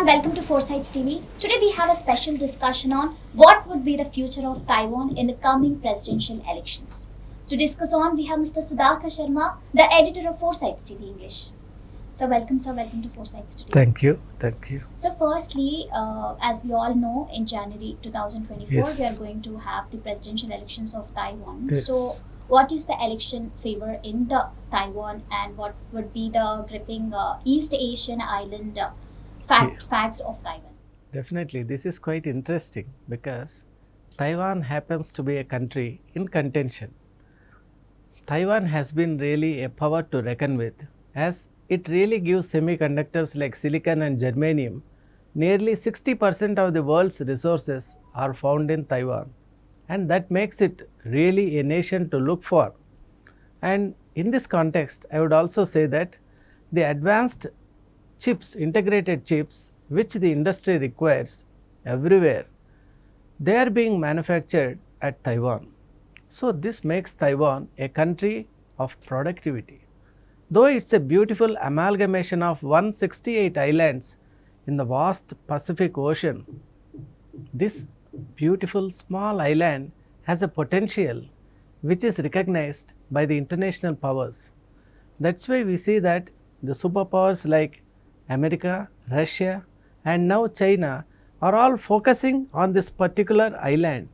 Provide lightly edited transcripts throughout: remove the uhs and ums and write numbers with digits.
everyone, welcome to Foresights TV. Today we have a special discussion on what would be the future of Taiwan in the coming presidential elections. To discuss on, we have Mr. Sudhakar Sharma, the editor of Foresights TV English. So welcome to Foresights today. Thank you. So firstly, as we all know, in January 2024, Yes. we are going to have the presidential elections of Taiwan. Yes. So what is the election favor in the Taiwan, and what would be the gripping East Asian island facts of Taiwan? Definitely, this is quite interesting because Taiwan happens to be a country in contention. Taiwan has been really a power to reckon with, as it really gives semiconductors like silicon and germanium. Nearly 60% of the world's resources are found in Taiwan, and that makes it really a nation to look for. And in this context, I would also say that the advanced chips, integrated chips, which the industry requires everywhere, they are being manufactured at Taiwan. So this makes Taiwan a country of productivity. Though it's a beautiful amalgamation of 168 islands in the vast Pacific Ocean, this beautiful small island has a potential which is recognized by the international powers. That's why we see that the superpowers like America, Russia, and now China are all focusing on this particular island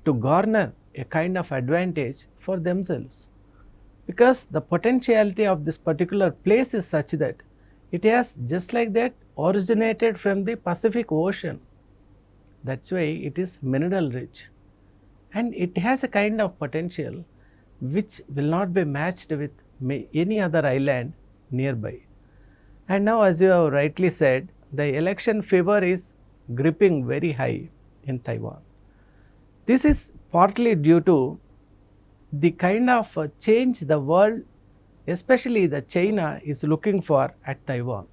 to garner a kind of advantage for themselves, because the potentiality of this particular place is such that it has just like that originated from the Pacific Ocean. That's why it is mineral rich, and it has a kind of potential which will not be matched with any other island nearby. And now, as you have rightly said, the election fever is gripping very high in Taiwan. This is partly due to the kind of change the world, especially the China, is looking for at Taiwan.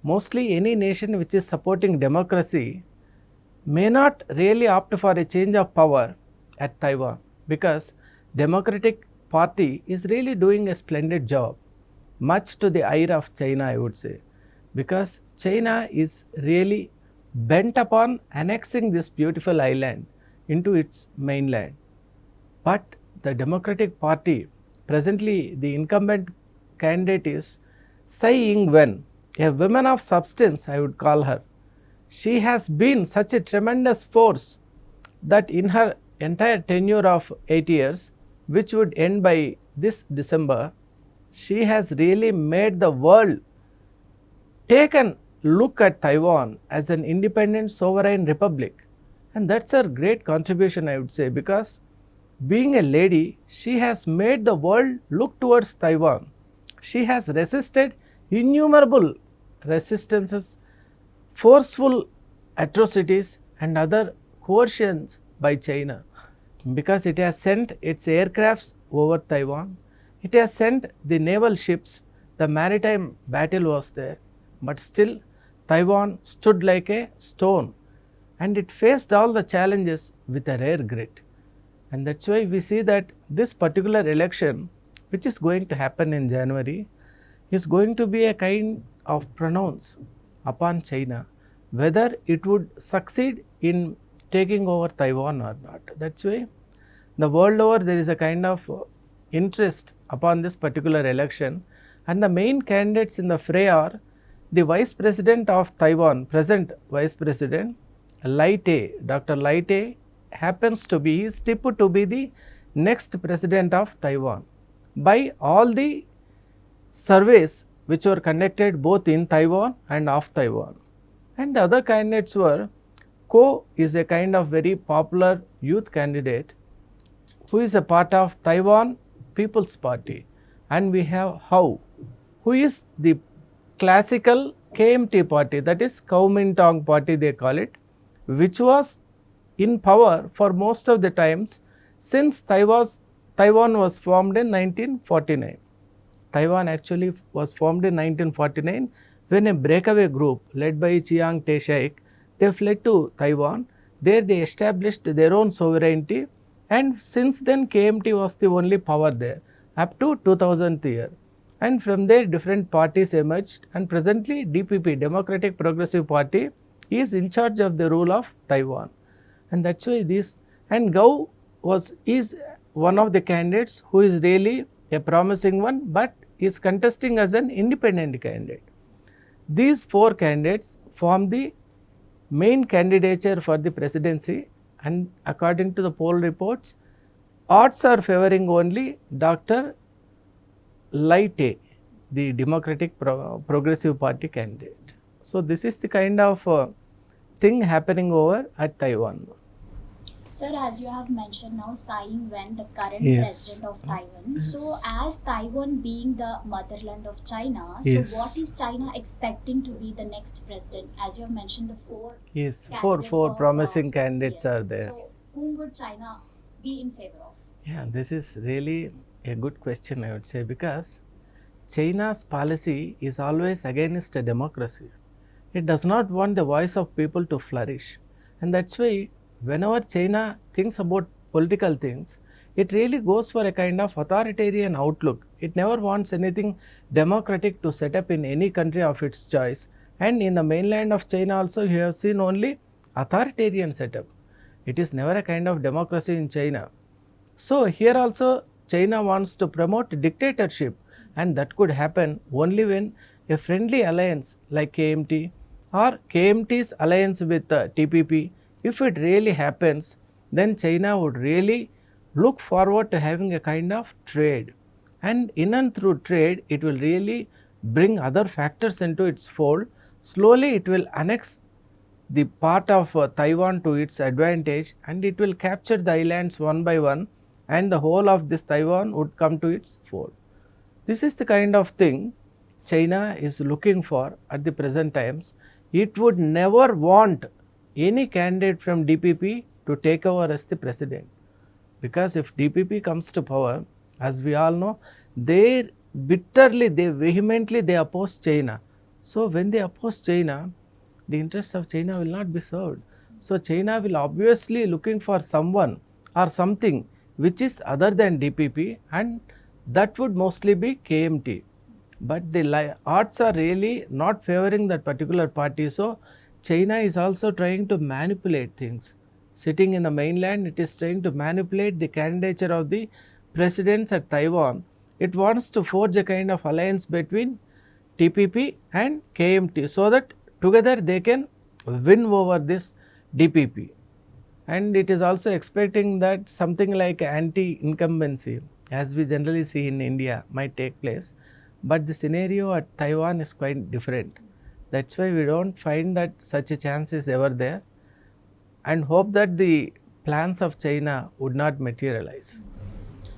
Mostly any nation which is supporting democracy may not really opt for a change of power at Taiwan, because Democratic Party is really doing a splendid job, much to the ire of China, I would say, because China is really bent upon annexing this beautiful island into its mainland. But the Democratic Party, presently the incumbent candidate is Tsai-Ing-wen, a woman of substance, I would call her. She has been such a tremendous force that in her entire tenure of 8 years, which would end by this December, she has really made the world take a look at Taiwan as an independent sovereign republic. And that's her great contribution, I would say, because being a lady, she has made the world look towards Taiwan. She has resisted innumerable resistances, forceful atrocities and other coercions by China, because it has sent its aircrafts over Taiwan, it has sent the naval ships, the maritime battle was there, but still Taiwan stood like a stone, and it faced all the challenges with a rare grit. And that's why we see that this particular election, which is going to happen in January, is going to be a kind of pronounce upon China whether it would succeed in taking over Taiwan or not. That's why the world over there is a kind of interest upon this particular election, and the main candidates in the fray are the Vice President of Taiwan, present Vice President Lai-te. Dr. Lai-te happens to be, is tipped to be the next President of Taiwan by all the surveys which were conducted both in Taiwan and of Taiwan. And the other candidates were, Ko is a kind of very popular youth candidate who is a part of Taiwan People's Party, and we have Hao, who is the classical KMT party, that is Kuomintang party they call it, which was in power for most of the times since Taiwan was formed in 1949. Taiwan actually was formed in 1949 when a breakaway group led by Chiang-te Sheikh, they fled to Taiwan. There they established their own sovereignty, and since then KMT was the only power there up to 2000th year. and from there different parties emerged, and presently DPP, Democratic Progressive Party, is in charge of the rule of Taiwan. And that's why this, and Gao is one of the candidates who is really a promising one, but is contesting as an independent candidate. These four candidates form the main candidature for the presidency, and according to the poll reports, odds are favoring only Dr. Lai-te, the Democratic Progressive Party candidate. So this is the kind of thing happening over at Taiwan. Sir, as you have mentioned now, Tsai-Ing-wen, the current Yes. president of Taiwan. Yes. So, as Taiwan being the motherland of China, Yes. so what is China expecting to be the next president? As you have mentioned, the four Yes, candidates four of, promising candidates yes. are there. So, whom would China be in favor of? Yeah, this is really a good question, I would say, because China's policy is always against a democracy. It does not want the voice of people to flourish. And that's why whenever China thinks about political things, it really goes for a kind of authoritarian outlook. It never wants anything democratic to set up in any country of its choice. And in the mainland of China also, you have seen only authoritarian setup. It is never a kind of democracy in China. So here also China wants to promote dictatorship, and that could happen only when a friendly alliance like KMT or KMT's alliance with TPP, if it really happens, then China would really look forward to having a kind of trade, and in and through trade it will really bring other factors into its fold. Slowly it will annex the part of Taiwan to its advantage, and it will capture the islands one by one, and the whole of this Taiwan would come to its fold. This is the kind of thing China is looking for at the present times. It would never want any candidate from DPP to take over as the president, because if DPP comes to power, as we all know, they vehemently oppose China. So when they oppose China, the interests of China will not be served. So China will obviously looking for someone or something which is other than DPP, and that would mostly be KMT. But the odds are really not favoring that particular party. So China is also trying to manipulate things. Sitting in the mainland, it is trying to manipulate the candidature of the presidents at Taiwan. It wants to forge a kind of alliance between TPP and KMT so that together they can win over this DPP. And it is also expecting that something like anti-incumbency, as we generally see in India, might take place. But the scenario at Taiwan is quite different. That's why we don't find that such a chance is ever there, and hope that the plans of China would not materialize.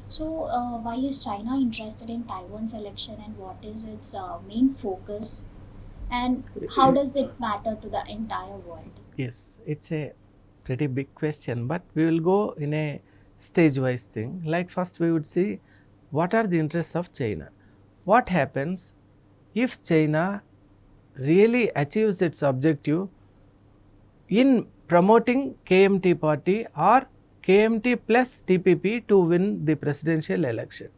So, why is China interested in Taiwan's election, and what is its main focus, and how does it matter to the entire world? Yes, it's a pretty big question, but we will go in a stage-wise thing. Like first we would see what are the interests of China. What happens if China really achieves its objective in promoting KMT party or KMT plus TPP to win the presidential election?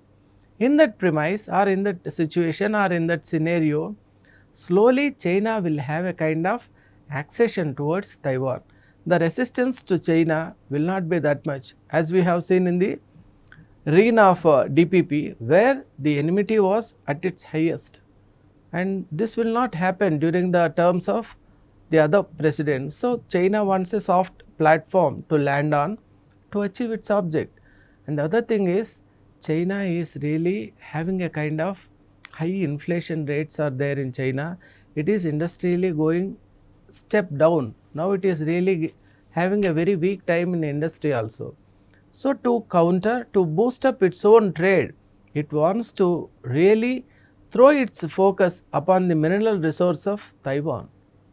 In that premise or in that situation or in that scenario, slowly China will have a kind of accession towards Taiwan. The resistance to China will not be that much, as we have seen in the reign of DPP, where the enmity was at its highest. And this will not happen during the terms of the other presidents. So China wants a soft platform to land on to achieve its object. And the other thing is, China is really having a kind of high inflation rates are there in China. It is industrially going step down. Now it is really having a very weak time in industry also. So to counter, to boost up its own trade, it wants to really throw its focus upon the mineral resource of Taiwan.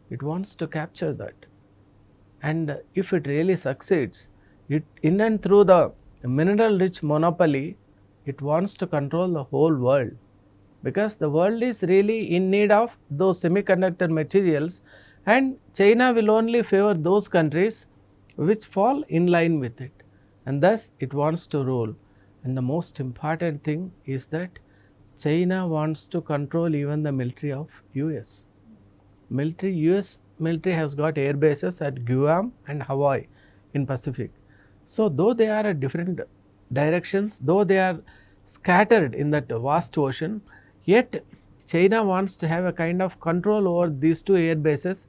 It wants to capture that. And if it really succeeds, it in and through the mineral rich monopoly, it wants to control the whole world, because the world is really in need of those semiconductor materials, and China will only favor those countries which fall in line with it, and thus it wants to rule. And the most important thing is that China wants to control even the military of US. US military has got air bases at Guam and Hawaii in Pacific. So though they are at different directions, though they are scattered in that vast ocean, yet China wants to have a kind of control over these two air bases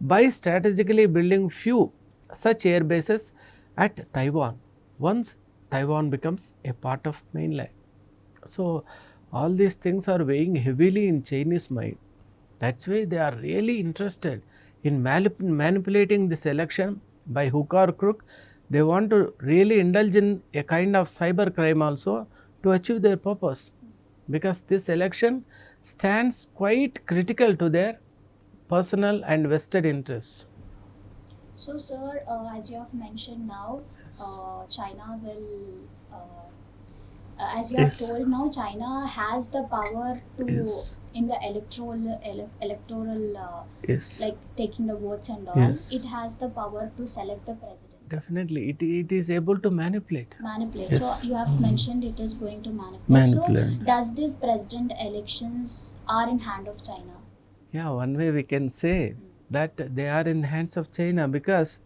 by strategically building few such air bases at Taiwan once Taiwan becomes a part of mainland. So all these things are weighing heavily in Chinese mind. That's why they are really interested in manipulating this election by hook or crook. They want to really indulge in a kind of cyber crime also to achieve their purpose, because this election stands quite critical to their personal and vested interests. So, sir, as you have mentioned now, China will, as you have Yes. told now, China has the power to Yes. in the electoral Yes. like taking the votes and all. Yes. It has the power to select the president. Definitely, it is able to manipulate. Manipulate. Yes. So you have mentioned it is going to manipulate. So Manipulate. does this president elections are in hand of China? Yeah, one way we can say that they are in the hands of China, because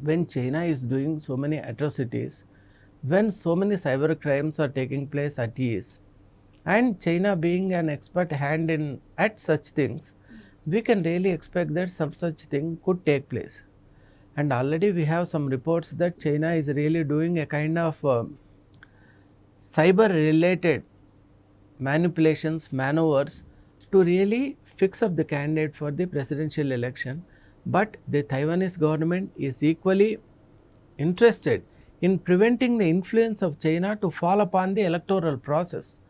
when China is doing so many atrocities, when so many cyber crimes are taking place at ease, and China being an expert hand in at such things, we can really expect that some such thing could take place. And already we have some reports that China is really doing a kind of cyber related manipulations, maneuvers to really fix up the candidate for the presidential election. But the Taiwanese government is equally interested in preventing the influence of China to fall upon the electoral process,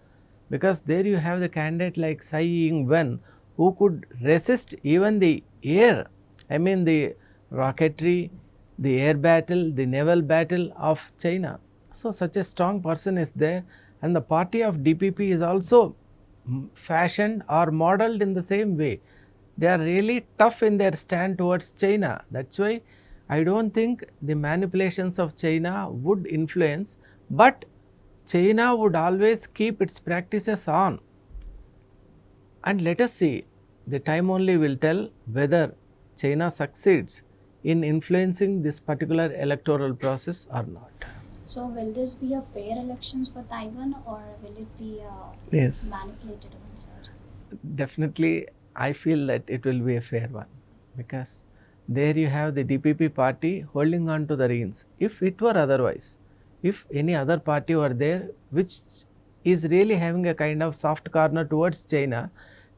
because there you have the candidate like Tsai-Ing-wen, who could resist even the air, the rocketry, the air battle, the naval battle of China. So such a strong person is there, and the party of DPP is also fashioned or modeled in the same way. They are really tough in their stand towards China. That's why I don't think the manipulations of China would influence, but China would always keep its practices on. And let us see, the time only will tell whether China succeeds in influencing this particular electoral process or not. So will this be a fair elections for Taiwan, or will it be a Yes. manipulated one, sir? Definitely, I feel that it will be a fair one, because there you have the DPP party holding on to the reins. If it were otherwise, if any other party were there which is really having a kind of soft corner towards China,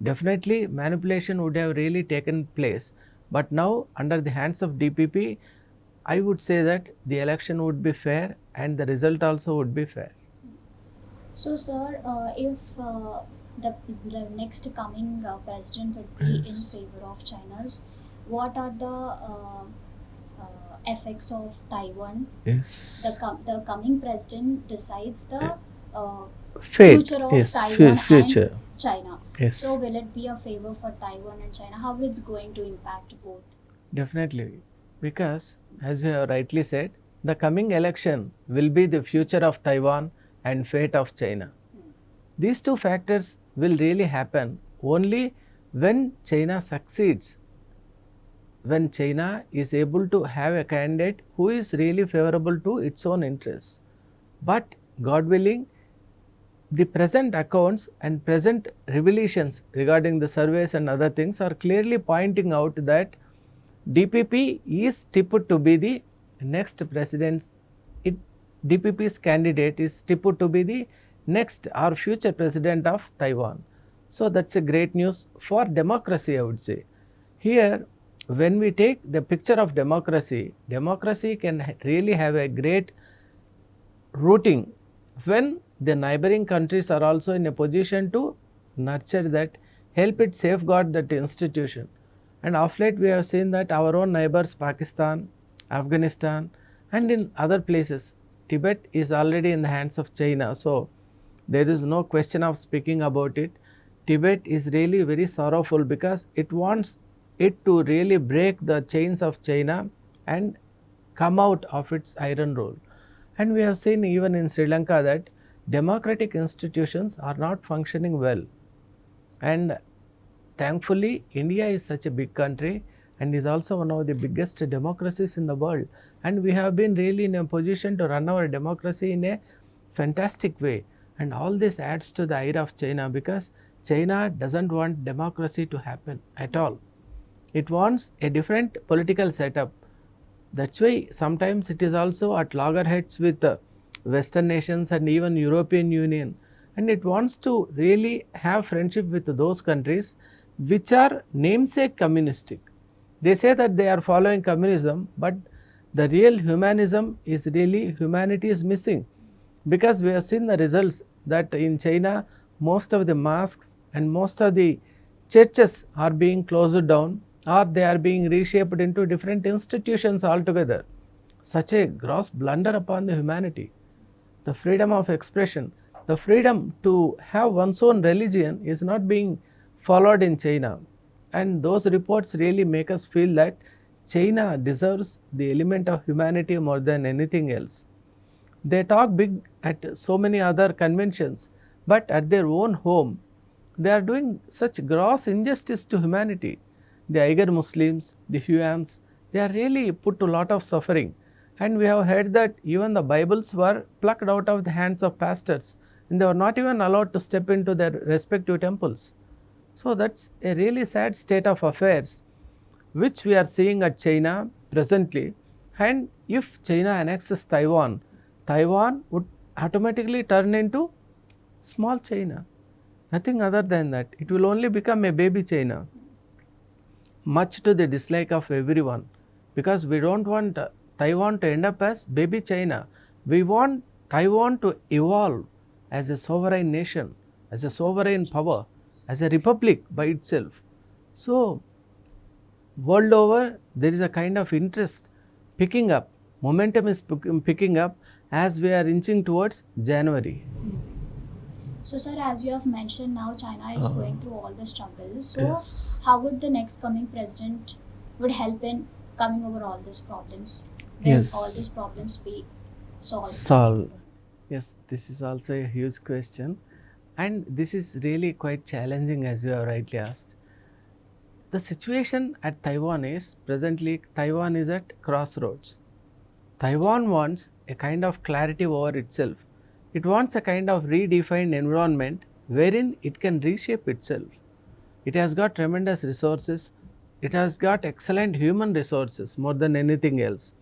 definitely manipulation would have really taken place. But now, under the hands of DPP, I would say that the election would be fair and the result also would be fair. So, sir, if the next coming president would be in favor of China's, what are the effects of Taiwan? Yes. The coming president decides the Fate. future of Yes. Taiwan Future. and China. Yes. So, will it be a favor for Taiwan and China? How it's going to impact both? Definitely, because as you have rightly said, the coming election will be the future of Taiwan and fate of China. These two factors will really happen only when China succeeds, when China is able to have a candidate who is really favorable to its own interests. But God willing, the present accounts and present revelations regarding the surveys and other things are clearly pointing out that DPP is tipped to be the next president. DPP's candidate is tipped to be the next or future president of Taiwan. So that's a great news for democracy, I would say. Here, when we take the picture of democracy, democracy can really have a great rooting when the neighboring countries are also in a position to nurture that, help it safeguard that institution. And of late we have seen that our own neighbors, Pakistan, Afghanistan, and in other places, Tibet is already in the hands of China. So there is no question of speaking about it. Tibet is really very sorrowful because it wants it to really break the chains of China and come out of its iron rule. And we have seen even in Sri Lanka that democratic institutions are not functioning well. And thankfully, India is such a big country and is also one of the biggest democracies in the world. And we have been really in a position to run our democracy in a fantastic way. And all this adds to the ire of China, because China doesn't want democracy to happen at all. It wants a different political setup. That's why sometimes it is also at loggerheads with Western nations and even European Union. And it wants to really have friendship with those countries which are namesake communistic. They say that they are following communism, but the real humanism is really, humanity is missing, because we have seen the results that in China most of the mosques and most of the churches are being closed down, or they are being reshaped into different institutions altogether. Such a gross blunder upon the humanity. The freedom of expression, the freedom to have one's own religion is not being followed in China. And those reports really make us feel that China deserves the element of humanity more than anything else. They talk big at so many other conventions, but at their own home, they are doing such gross injustice to humanity. The Uyghur Muslims, the Huyans, they are really put to a lot of suffering. And we have heard that even the Bibles were plucked out of the hands of pastors, and they were not even allowed to step into their respective temples. So that's a really sad state of affairs which we are seeing at China presently. And if China annexes Taiwan, Taiwan would automatically turn into small China. Nothing other than that. It will only become a baby China, much to the dislike of everyone, because we don't want Taiwan to end up as baby China. We want Taiwan to evolve as a sovereign nation, as a sovereign power, as a republic by itself. So, world over, there is a kind of interest picking up, momentum is picking up as we are inching towards January. So, sir, as you have mentioned, now China is going through all the struggles. So, Yes. how would the next coming president would help in coming over all these problems? Will Yes. all these problems be solved? Solve. Yes, this is also a huge question, and this is really quite challenging, as you have rightly asked. The situation at Taiwan is, presently Taiwan is at crossroads. Taiwan wants a kind of clarity over itself. It wants a kind of redefined environment wherein it can reshape itself. It has got tremendous resources. It has got excellent human resources more than anything else.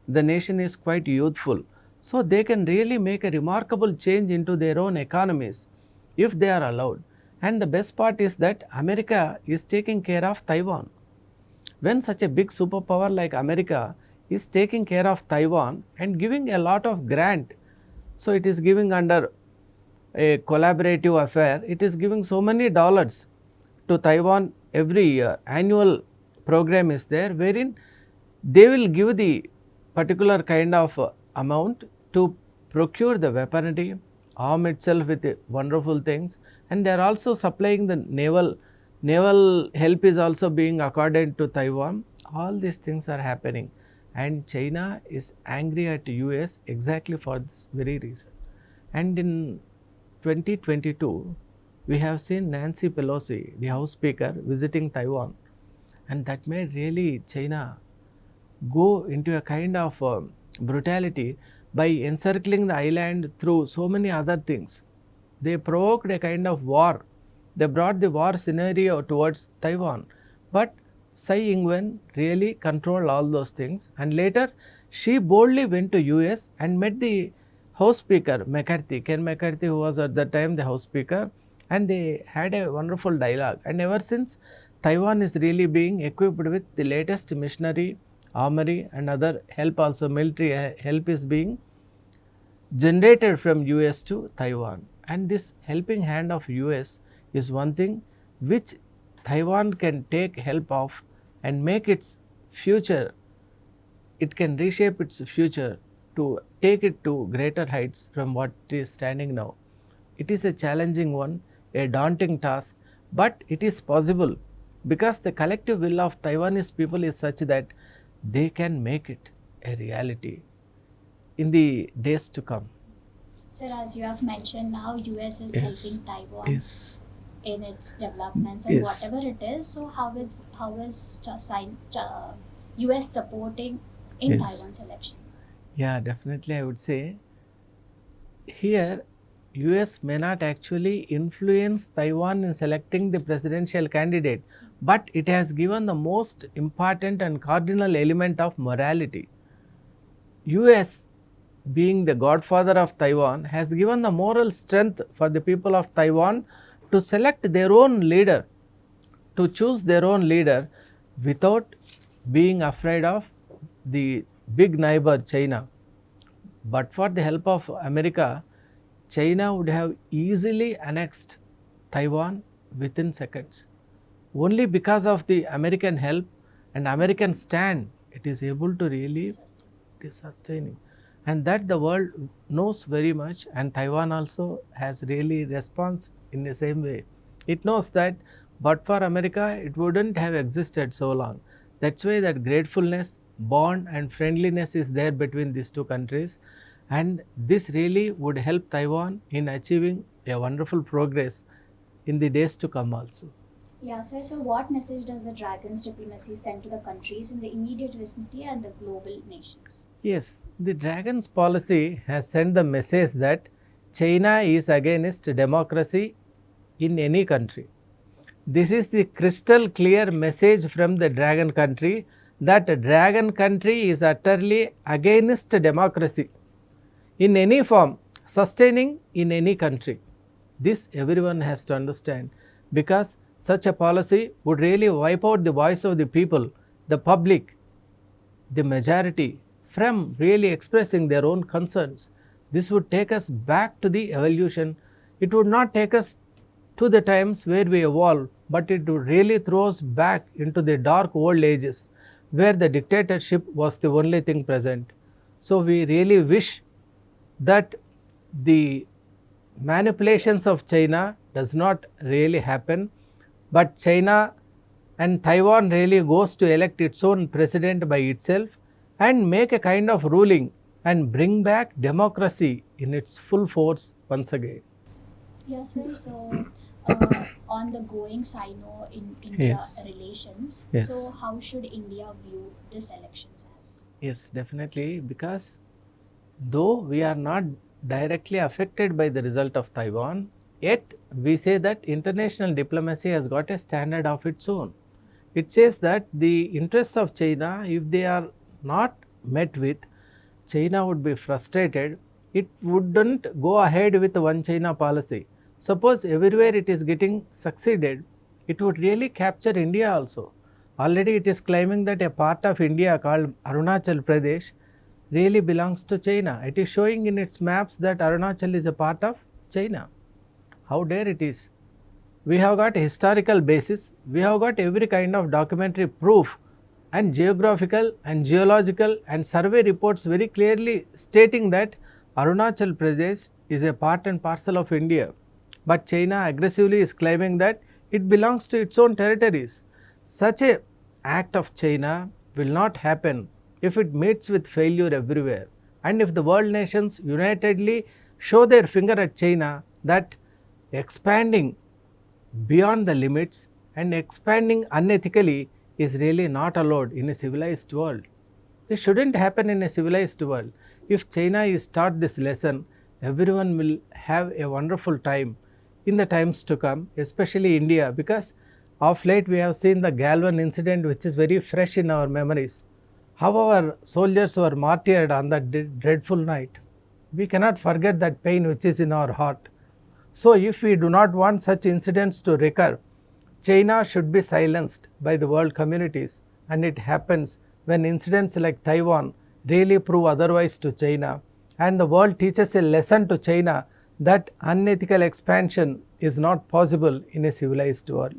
The nation is quite youthful. So they can really make a remarkable change into their own economies if they are allowed. And the best part is that America is taking care of Taiwan. When such a big superpower like America is taking care of Taiwan and giving a lot of grant, so it is giving under a collaborative affair, it is giving so many dollars to Taiwan every year. Annual program is there wherein they will give the particular kind of amount to procure the weaponry, arm itself with wonderful things, and they are also supplying the naval help is also being accorded to Taiwan. All these things are happening, and China is angry at US exactly for this very reason. And in 2022, we have seen Nancy Pelosi, the House Speaker, visiting Taiwan, and that made really China go into a kind of brutality by encircling the island through so many other things. They provoked a kind of war. They brought the war scenario towards Taiwan. But Tsai-Ing-wen really controlled all those things, and later she boldly went to US and met the House Speaker McCarthy, Ken McCarthy, who was at that time the House Speaker, and they had a wonderful dialogue. And ever since, Taiwan is really being equipped with the latest machinery, armory and other help, also military help is being generated from US to Taiwan. And this helping hand of US is one thing which Taiwan can take help of and make its future, it can reshape its future to take it to greater heights from what it is standing now. It is a challenging one, a daunting task, but it is possible because the collective will of Taiwanese people is such that they can make it a reality in the days to come. Sir, as you have mentioned now, US is Yes. helping Taiwan Yes. in its developments or Yes. whatever it is. So how is US supporting in Yes. Taiwan's election? Yeah, definitely. I would say here, US may not actually influence Taiwan in selecting the presidential candidate, but it has given the most important and cardinal element of morality. US, being the godfather of Taiwan, has given the moral strength for the people of Taiwan to select their own leader, to choose their own leader without being afraid of the big neighbor China. But for the help of America, China would have easily annexed Taiwan within seconds. Only because of the American help and American stand, it is able to really, it is sustaining. And that the world knows very much, and Taiwan also has really response in the same way. It knows that but for America, it wouldn't have existed so long. That's why that gratefulness, bond and friendliness is there between these two countries, and this really would help Taiwan in achieving a wonderful progress in the days to come also. Yeah, sir. So what message does the Dragon's diplomacy send to the countries in the immediate vicinity and the global nations? Yes, the Dragon's policy has sent the message that China is against democracy in any country. This is the crystal clear message from the Dragon country that Dragon country is utterly against democracy in any form, sustaining in any country. This everyone has to understand, because such a policy would really wipe out the voice of the people, the public, the majority from really expressing their own concerns. This would take us back to the evolution. It would not take us to the times where we evolved, but it would really throw us back into the dark old ages where the dictatorship was the only thing present. So we really wish that the manipulations of China does not really happen, but China and Taiwan really goes to elect its own president by itself and make a kind of ruling and bring back democracy in its full force once again. Yes, sir. So on the going Sino in India Yes. relations, Yes. so how should India view this elections as? Yes, definitely, because though we are not directly affected by the result of Taiwan, yet we say that international diplomacy has got a standard of its own. It says that the interests of China, if they are not met with, China would be frustrated. It wouldn't go ahead with the one China policy. Suppose everywhere it is getting succeeded, it would really capture India also. Already it is claiming that a part of India called Arunachal Pradesh really belongs to China. It is showing in its maps that Arunachal is a part of China. How dare it is? We have got historical basis, we have got every kind of documentary proof and geographical and geological and survey reports very clearly stating that Arunachal Pradesh is a part and parcel of India. But China aggressively is claiming that it belongs to its own territories. Such a act of China will not happen if it meets with failure everywhere, and if the world nations unitedly show their finger at China that expanding beyond the limits and expanding unethically is really not allowed in a civilized world. This shouldn't happen in a civilized world. If China is taught this lesson, everyone will have a wonderful time in the times to come, especially India, because of late we have seen the Galwan incident, which is very fresh in our memories. How our soldiers were martyred on that dreadful night. We cannot forget that pain which is in our heart. So if we do not want such incidents to recur, China should be silenced by the world communities, and it happens when incidents like Taiwan really prove otherwise to China, and the world teaches a lesson to China that unethical expansion is not possible in a civilized world.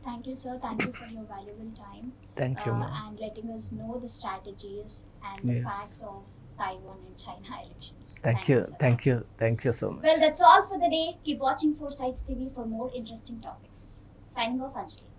Thank you, sir. Thank you for your valuable time. Thank you, ma'am. And letting us know the strategies and the Yes. facts of Taiwan and China elections. Thank you, sir. thank you, thank you so much. Well, that's all for the day. Keep watching Foresights TV for more interesting topics. Signing off, Anjali.